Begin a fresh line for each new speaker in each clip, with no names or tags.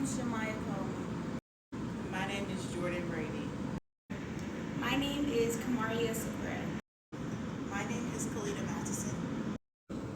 name's Shamaya Coleman.
My name is Jordan Brady.
My name is Kamaria Sakura.
My name is Kalita Matheson.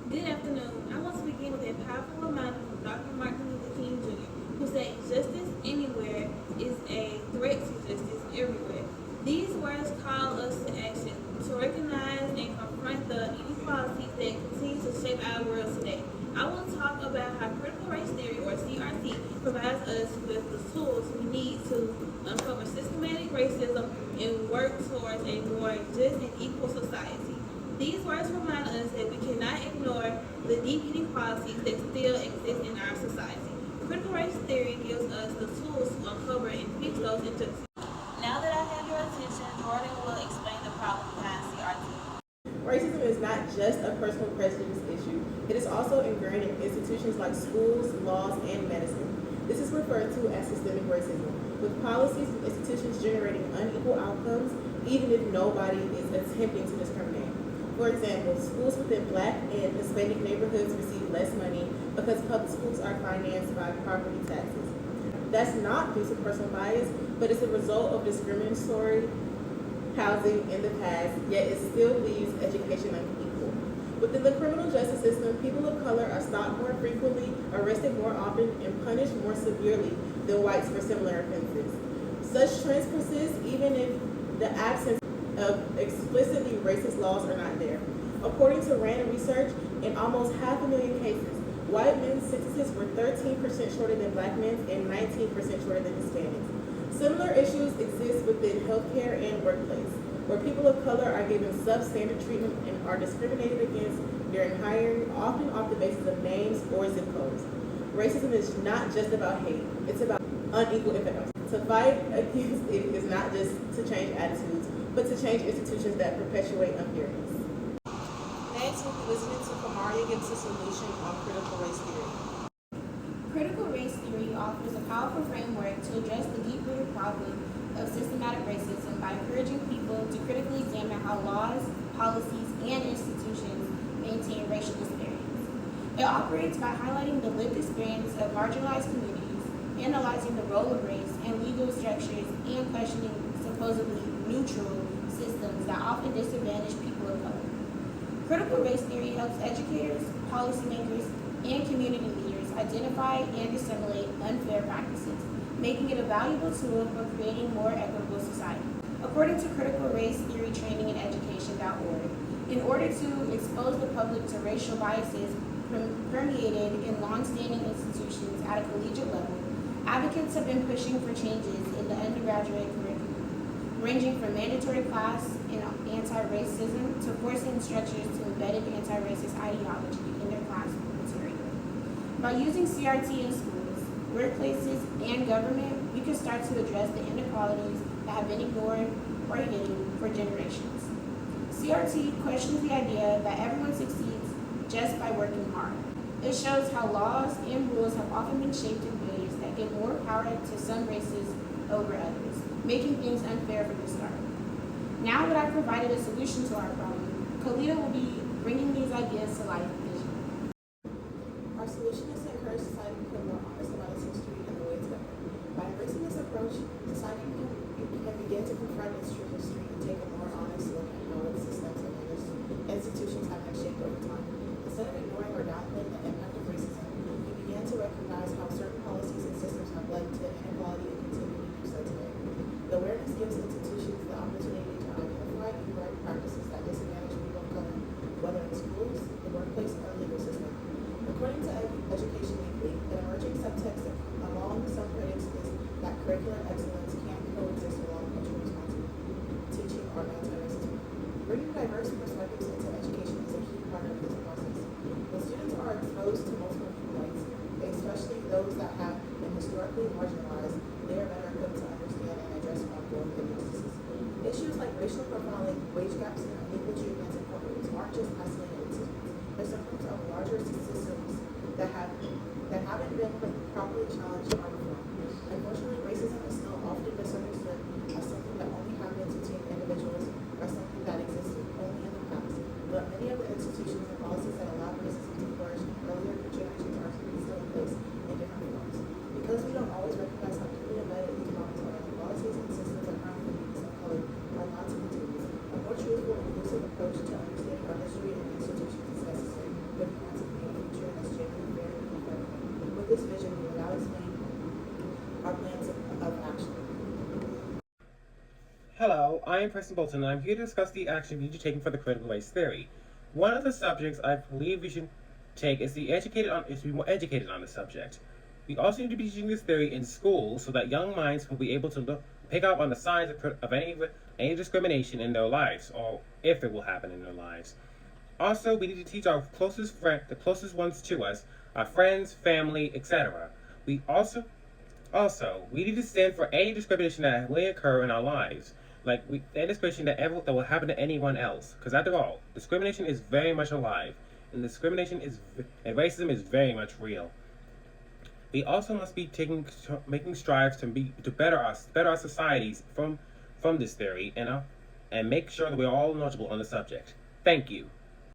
Good afternoon. I want to begin with a powerful reminder from Dr. Martin Luther King Jr., who said justice anywhere is a threat to justice everywhere. These words call us to action, to recognize and confront the inequalities that continue to shape our world today. I will talk about how critical race theory, or CRT, provides us with the tools we need to uncover systematic racism and work towards a more just and equal society. These words remind us that we cannot ignore the deep inequalities that still exist in our society. Critical race theory gives us the tools to uncover and fix those injustices.
Now that I have your attention, Jordan will explain the problem behind CRT.
Racism is not just a personal prejudice issue. It is also ingrained in institutions like schools, laws, and medicine. This is referred to as systemic racism, with policies and institutions generating unequal outcomes, even if nobody is attempting to discriminate. For example, schools within Black and Hispanic neighborhoods receive less money because public schools are financed by property taxes. That's not due to personal bias, but it's a result of discriminatory housing in the past, yet it still leaves education unequal. Within the criminal justice system, people of color are stopped more frequently, arrested more often, and punished more severely than whites for similar offenses. Such trends persist even if the absence of explicitly racist laws are not there. According to random research, in almost 500,000 cases, white men's sentences were 13% shorter than Black men's and 19% shorter than Hispanics. Similar issues exist within healthcare and workplace, where people of color are given substandard treatment and are discriminated against during hiring, often off the basis of names or zip codes. Racism is not just about hate, it's about unequal impact. To fight against it is not just to change attitudes, but to change institutions that perpetuate unfairness.
Next, we'll be listening to Kamaria gives a solution on critical race theory.
Critical race theory offers a powerful framework to address the deep-rooted problem of systematic racism by encouraging people to critically examine how laws, policies, and institutions maintain racial disparities. It operates by highlighting the lived experience of marginalized communities, analyzing the role of race and legal structures, and questioning supposedly neutral systems that often disadvantage people of color. Critical race theory helps educators, policymakers, and community leaders identify and disseminate unfair practices, making it a valuable tool for creating more equitable society. According to Critical Race Theory Training and Education.org, in order to expose the public to racial biases permeated in long-standing institutions at a collegiate level, advocates have been pushing for changes in the undergraduate curriculum, ranging from mandatory class in anti-racism to forcing instructors to embed anti-racist ideology in their class material. By using CRT in schools, workplaces, and government, we can start to address the inequalities that have been ignored or hidden for generations. CRT questions the idea that everyone succeeds just by working hard. It shows how laws and rules have often been shaped in ways that give more power to some races over others, making things unfair from the start. Now that I've provided a solution to our problem, Kalita will be bringing these ideas to life.
Our solution is to encourage society to become more honest about its history and the way it's governed. By embracing this approach, society can begin to confront its true history and take a more honest look at how its systems and institutions have been shaped over time. Instead of ignoring or downplaying the impact of racism, we began to recognize how certain policies and systems have led to inequality and continue to do so today. The awareness gives institutions the opportunity to identify and correct practices that disadvantage people of color, whether in schools, the workplace, or the legal system. According to Education Weekly, an emerging subtext among some critics is that curricular excellence can't coexist along cultural responsibility, teaching or anti-racism. Bringing diverse perspectives into education is a key part of this process. When students are exposed to multiple viewpoints, especially those that have been historically marginalized, they are better equipped to understand and address ongoing injustices. Issues like racial profiling, wage gaps, and unequal treatment in courtrooms aren't just isolated incidents. They're symptoms of larger systems that haven't been properly challenged or reformed. Unfortunately, racism is still often misunderstood as something that only happens between individuals or something that existed only in the past. But many of the institutions and policies that allow racism to flourish earlier generations are still in place in different forms. Because
Because we don't always recognize how deeply embedded economics are, policies and systems that harm communities of color are not to continue. A more truthful, inclusive approach to understanding our history and institutions is necessary if we want to create a future that's genuinely fair and equitable. With this vision, we will now explain our plans of action.
Hello, I am Preston Bolton, and I'm here to discuss the action we need to take for the critical race theory. One of the subjects I believe we should take is to be more educated on the subject. We also need to be teaching this theory in school so that young minds will be able to pick up on the signs of any discrimination in their lives, or if it will happen in their lives. Also, we need to teach our the closest ones to us, our friends, family, etc. We we need to stand for any discrimination that may occur in our lives, any discrimination that will happen to anyone else. Because after all, discrimination is very much alive, and racism is very much real. We also must be making strides to better our societies from this theory, and make sure that we're all knowledgeable on the subject. Thank you.